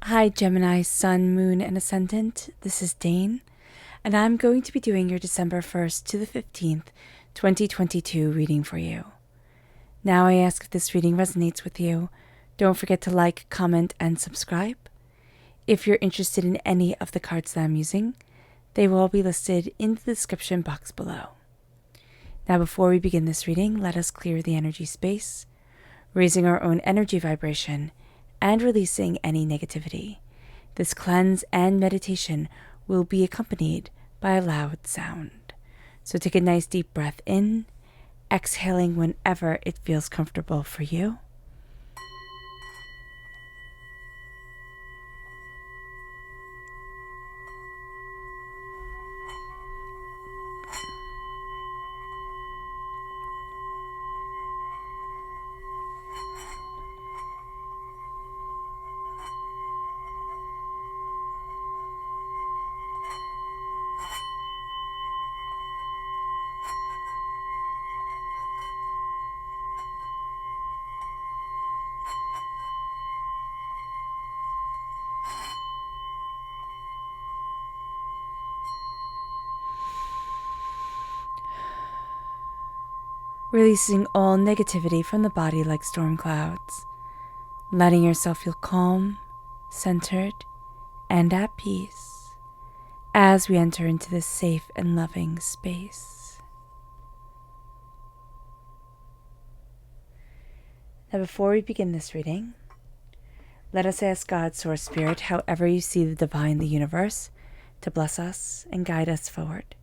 Hi Gemini, Sun, Moon, and Ascendant. This is Dane, and I'm going to be doing your December 1st to the 15th, 2022 reading for you. Now I ask if this reading resonates with you. Don't forget to like, comment, and subscribe. If you're interested in any of the cards that I'm using, they will all be listed in the description box below. Now before we begin this reading, let us clear the energy space, raising our own energy vibration and releasing any negativity. This cleanse and meditation will be accompanied by a loud sound. So take a nice deep breath in, exhaling whenever it feels comfortable for you. Releasing all negativity from the body like storm clouds, letting yourself feel calm, centered, and at peace as we enter into this safe and loving space. Now before we begin this reading, let us ask God, Source Spirit, however you see the divine, the universe, to bless us and guide us forward,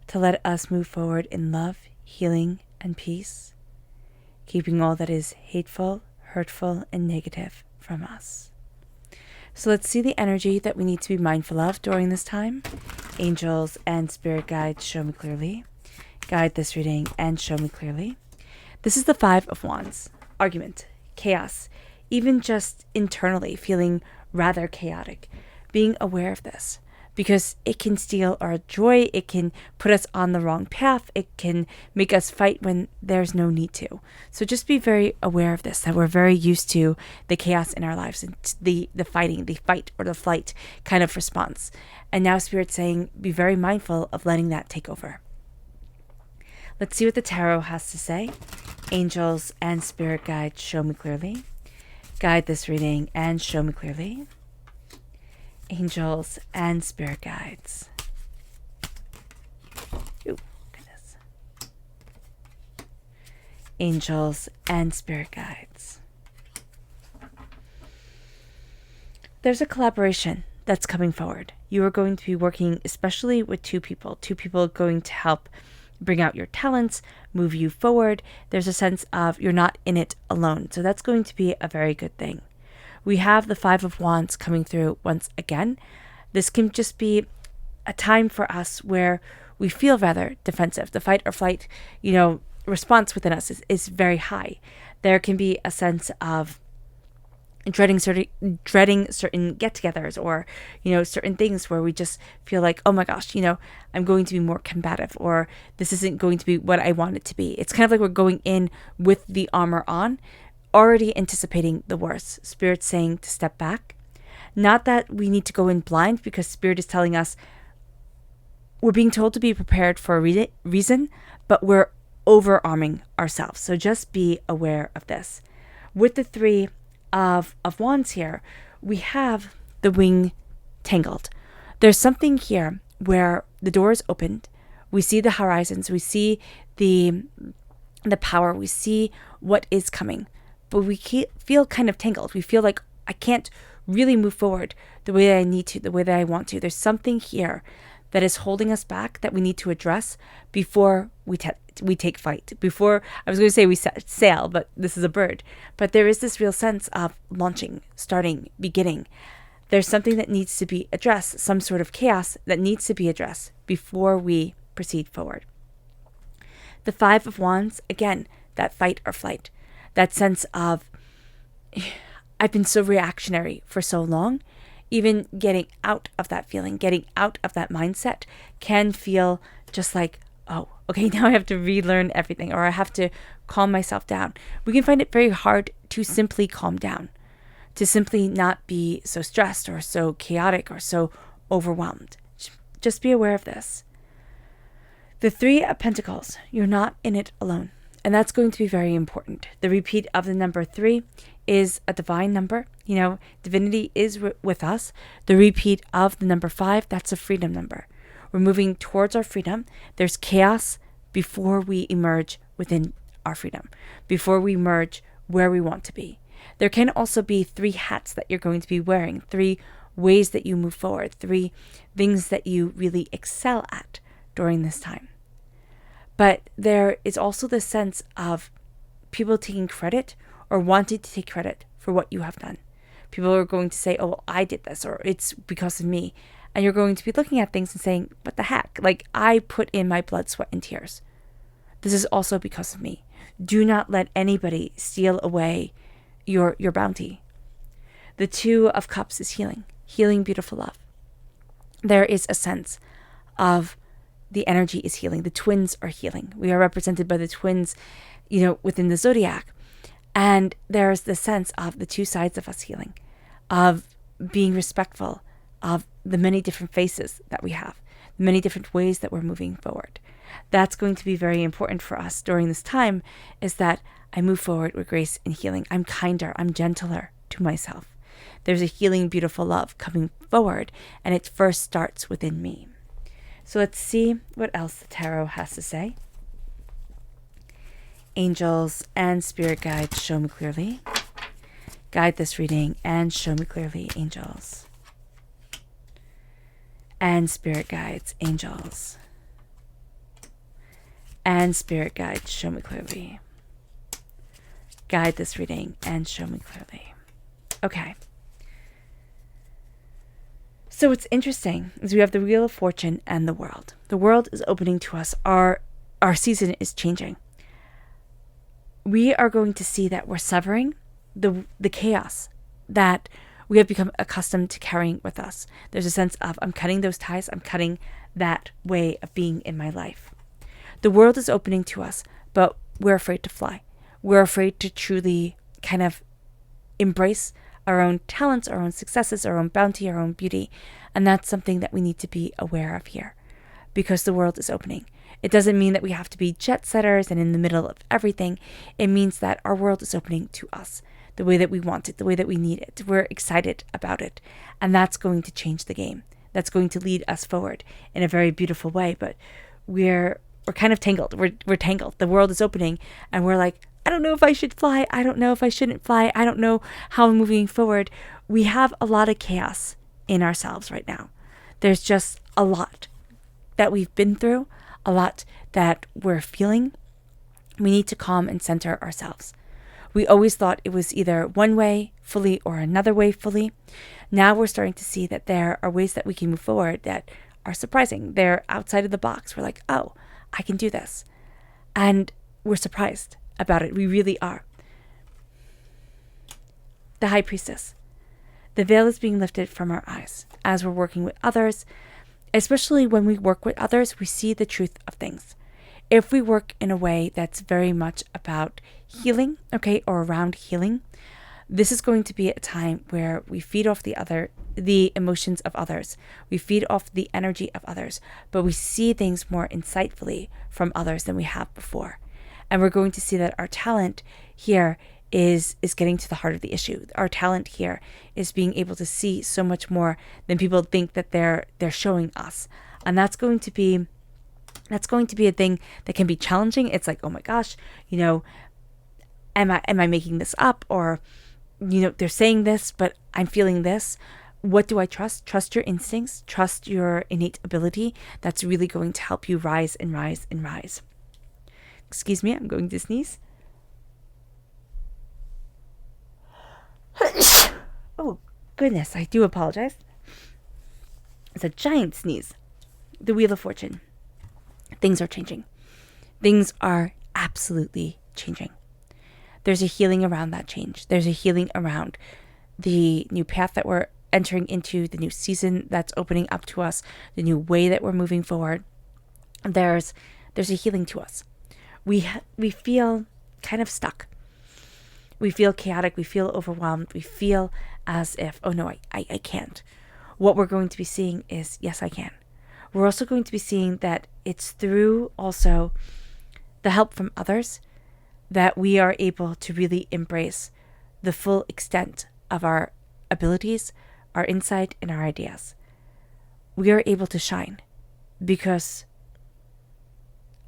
to let us move forward in love, healing, and peace, keeping all that is hateful, hurtful, and negative from us. So let's see the energy that we need to be mindful of during this time. Angels and spirit guides, show me clearly. Guide this reading and show me clearly. This is the Five of Wands. Argument, chaos, even just internally feeling rather chaotic. Being aware of this, because it can steal our joy, it can put us on the wrong path, it can make us fight when there's no need to. So just be very aware of this, that we're very used to the chaos in our lives and the fighting, the fight or the flight kind of response. And now Spirit's saying, be very mindful of letting that take over. Let's see what the tarot has to say. Angels and spirit guides, show me clearly. Guide this reading and show me clearly. Angels and spirit guides. Ooh, goodness. Angels and spirit guides. There's a collaboration that's coming forward. You are going to be working especially with two people going to help bring out your talents, move you forward. There's a sense of you're not in it alone. So that's going to be a very good thing. We have the Five of Wands coming through once again. This can just be a time for us where we feel rather defensive. The fight or flight, response within us is very high. There can be a sense of dreading certain get-togethers or, certain things where we just feel like, oh my gosh, I'm going to be more combative, or this isn't going to be what I want it to be. It's kind of like we're going in with the armor on, already anticipating the worst. Spirit's saying to step back. Not that we need to go in blind, because Spirit is telling us we're being told to be prepared for a reason, but we're over-arming ourselves. So just be aware of this. With the Three of Wands here, we have the wing tangled. There's something here where the door is opened. We see the horizons. We see the power. We see what is coming. But we feel kind of tangled. We feel like I can't really move forward the way that I need to, the way that I want to. There's something here that is holding us back that we need to address before we take flight. Before, I was going to say we sail, but this is a bird. But there is this real sense of launching, starting, beginning. There's something that needs to be addressed, some sort of chaos that needs to be addressed before we proceed forward. The Five of Wands, again, that fight or flight. That sense of, I've been so reactionary for so long. Even getting out of that feeling, getting out of that mindset can feel just like, oh, okay, now I have to relearn everything, or I have to calm myself down. We can find it very hard to simply calm down, to simply not be so stressed or so chaotic or so overwhelmed. Just be aware of this. The Three of Pentacles, you're not in it alone. And that's going to be very important. The repeat of the number 3 is a divine number. You know, divinity is with us. The repeat of the number 5, that's a freedom number. We're moving towards our freedom. There's chaos before we emerge within our freedom, before we emerge where we want to be. There can also be 3 hats that you're going to be wearing, 3 ways that you move forward, 3 things that you really excel at during this time. But there is also this sense of people taking credit or wanting to take credit for what you have done. People are going to say, oh, well, I did this, or it's because of me. And you're going to be looking at things and saying, what the heck? Like, I put in my blood, sweat, and tears. This is also because of me. Do not let anybody steal away your bounty. The Two of Cups is healing. Healing, beautiful love. There is a sense of the energy is healing. The twins are healing. We are represented by the twins, you know, within the zodiac. And there's the sense of the 2 sides of us healing, of being respectful of the many different faces that we have, the many different ways that we're moving forward. That's going to be very important for us during this time, is that I move forward with grace and healing. I'm kinder, I'm gentler to myself. There's a healing, beautiful love coming forward, and it first starts within me. So let's see what else the tarot has to say. Angels and spirit guides, show me clearly. Guide this reading and show me clearly, angels. And spirit guides, angels. And spirit guides, show me clearly. Guide this reading and show me clearly. Okay. So what's interesting is we have the Wheel of Fortune and the World. The world is opening to us. Our season is changing. We are going to see that we're severing the chaos that we have become accustomed to carrying with us. There's a sense of, I'm cutting those ties. I'm cutting that way of being in my life. The world is opening to us, but we're afraid to fly. We're afraid to truly kind of embrace our own talents, our own successes, our own bounty, our own beauty. And that's something that we need to be aware of here, because the world is opening. It doesn't mean that we have to be jet setters and in the middle of everything. It means that our world is opening to us the way that we want it, the way that we need it. We're excited about it. And that's going to change the game. That's going to lead us forward in a very beautiful way. But we're kind of tangled. We're tangled. The world is opening and we're like, I don't know if I should fly. I don't know if I shouldn't fly. I don't know how I'm moving forward. We have a lot of chaos in ourselves right now. There's just a lot that we've been through, a lot that we're feeling. We need to calm and center ourselves. We always thought it was either one way fully or another way fully. Now we're starting to see that there are ways that we can move forward that are surprising. They're outside of the box. We're like, oh, I can do this. And we're surprised about it. We really are. The High Priestess. The veil is being lifted from our eyes as we're working with others. Especially when we work with others, we see the truth of things. If we work in a way that's very much about healing, okay, or around healing, this is going to be a time where we feed off the emotions of others. We feed off the energy of others, but we see things more insightfully from others than we have before. And we're going to see that our talent here is getting to the heart of the issue. Our talent here is being able to see so much more than people think that they're showing us. And that's going to be a thing that can be challenging. It's like, oh my gosh, am I making this up? Or, they're saying this, but I'm feeling this. What do I trust? Trust your instincts. Trust your innate ability. That's really going to help you rise and rise and rise. Excuse me, I'm going to sneeze. Oh, goodness, I do apologize. It's a giant sneeze. The Wheel of Fortune. Things are changing. Things are absolutely changing. There's a healing around that change. There's a healing around the new path that we're entering into, the new season that's opening up to us, the new way that we're moving forward. There's a healing to us. We feel kind of stuck. We feel chaotic. We feel overwhelmed. We feel as if, oh no, I can't. What we're going to be seeing is, yes, I can. We're also going to be seeing that it's through also the help from others that we are able to really embrace the full extent of our abilities, our insight, and our ideas. We are able to shine because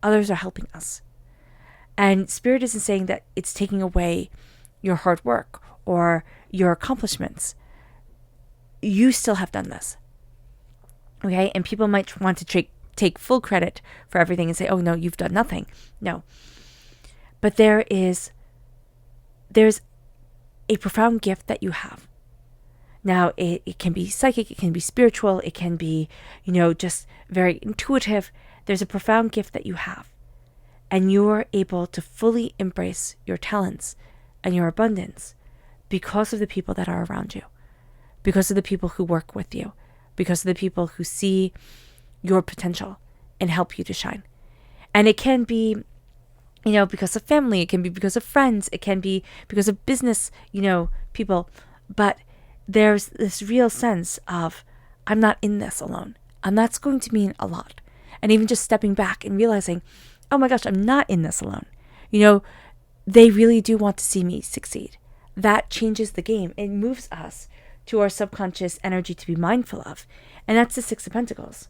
others are helping us. And Spirit isn't saying that it's taking away your hard work or your accomplishments. You still have done this. Okay? And people might want to take full credit for everything and say, oh no, you've done nothing. No. But there's a profound gift that you have. Now, it can be psychic, it can be spiritual, it can be, just very intuitive. There's a profound gift that you have. And you're able to fully embrace your talents and your abundance because of the people that are around you, because of the people who work with you, because of the people who see your potential and help you to shine. And it can be, because of family, it can be because of friends, it can be because of business, people. But there's this real sense of, I'm not in this alone. And that's going to mean a lot. And even just stepping back and realizing, oh my gosh, I'm not in this alone. They really do want to see me succeed. That changes the game. It moves us to our subconscious energy to be mindful of. And that's the Six of Pentacles.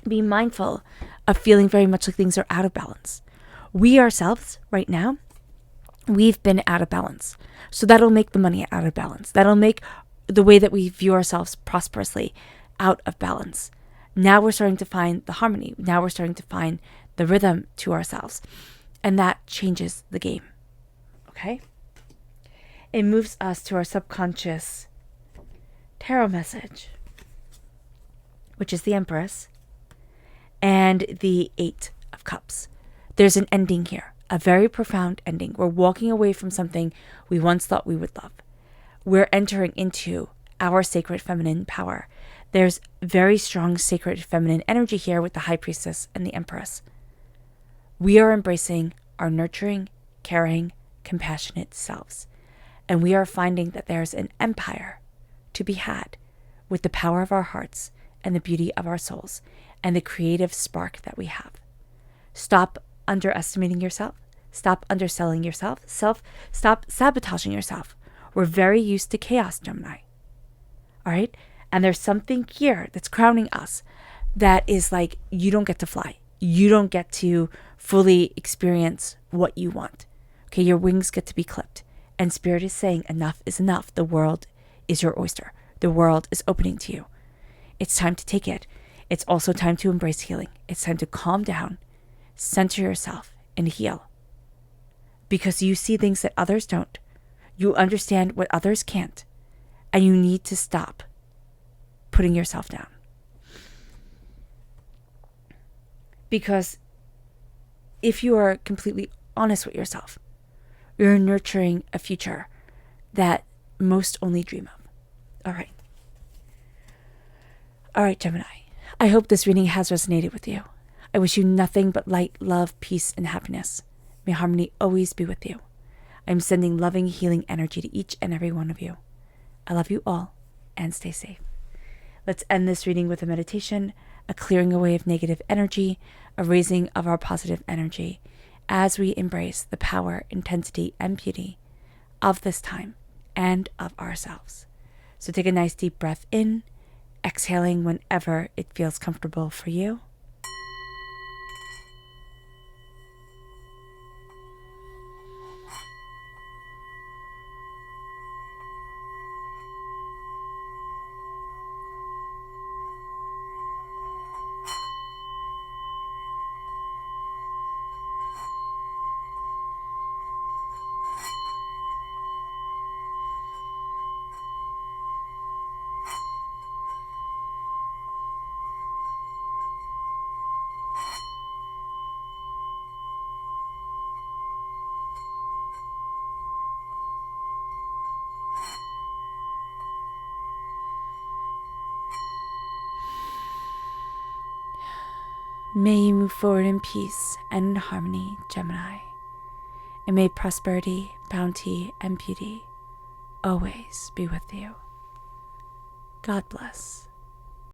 Be mindful of feeling very much like things are out of balance. We ourselves, right now, we've been out of balance. So that'll make the money out of balance. That'll make the way that we view ourselves prosperously out of balance. Now we're starting to find the harmony. Now we're starting to find the rhythm to ourselves. And that changes the game. Okay? It moves us to our subconscious tarot message, which is the Empress and the Eight of Cups. There's an ending here, a very profound ending. We're walking away from something we once thought we would love. We're entering into our sacred feminine power. There's very strong sacred feminine energy here with the High Priestess and the Empress. We are embracing our nurturing, caring, compassionate selves. And we are finding that there's an empire to be had with the power of our hearts and the beauty of our souls and the creative spark that we have. Stop underestimating yourself. Stop underselling yourself. Stop sabotaging yourself. We're very used to chaos, Gemini. All right? And there's something here that's crowning us that is like, you don't get to fly. You don't get to fully experience what you want. Okay, your wings get to be clipped. And Spirit is saying enough is enough. The world is your oyster. The world is opening to you. It's time to take it. It's also time to embrace healing. It's time to calm down, center yourself, and heal. Because you see things that others don't. You understand what others can't. And you need to stop putting yourself down. Because if you are completely honest with yourself, you're nurturing a future that most only dream of. All right. All right, Gemini. I hope this reading has resonated with you. I wish you nothing but light, love, peace, and happiness. May harmony always be with you. I'm sending loving, healing energy to each and every one of you. I love you all, and stay safe. Let's end this reading with a meditation, a clearing away of negative energy, a raising of our positive energy, as we embrace the power, intensity, and beauty of this time and of ourselves. So take a nice deep breath in, exhaling whenever it feels comfortable for you. May you move forward in peace and in harmony, Gemini. And may prosperity, bounty, and beauty always be with you. God bless.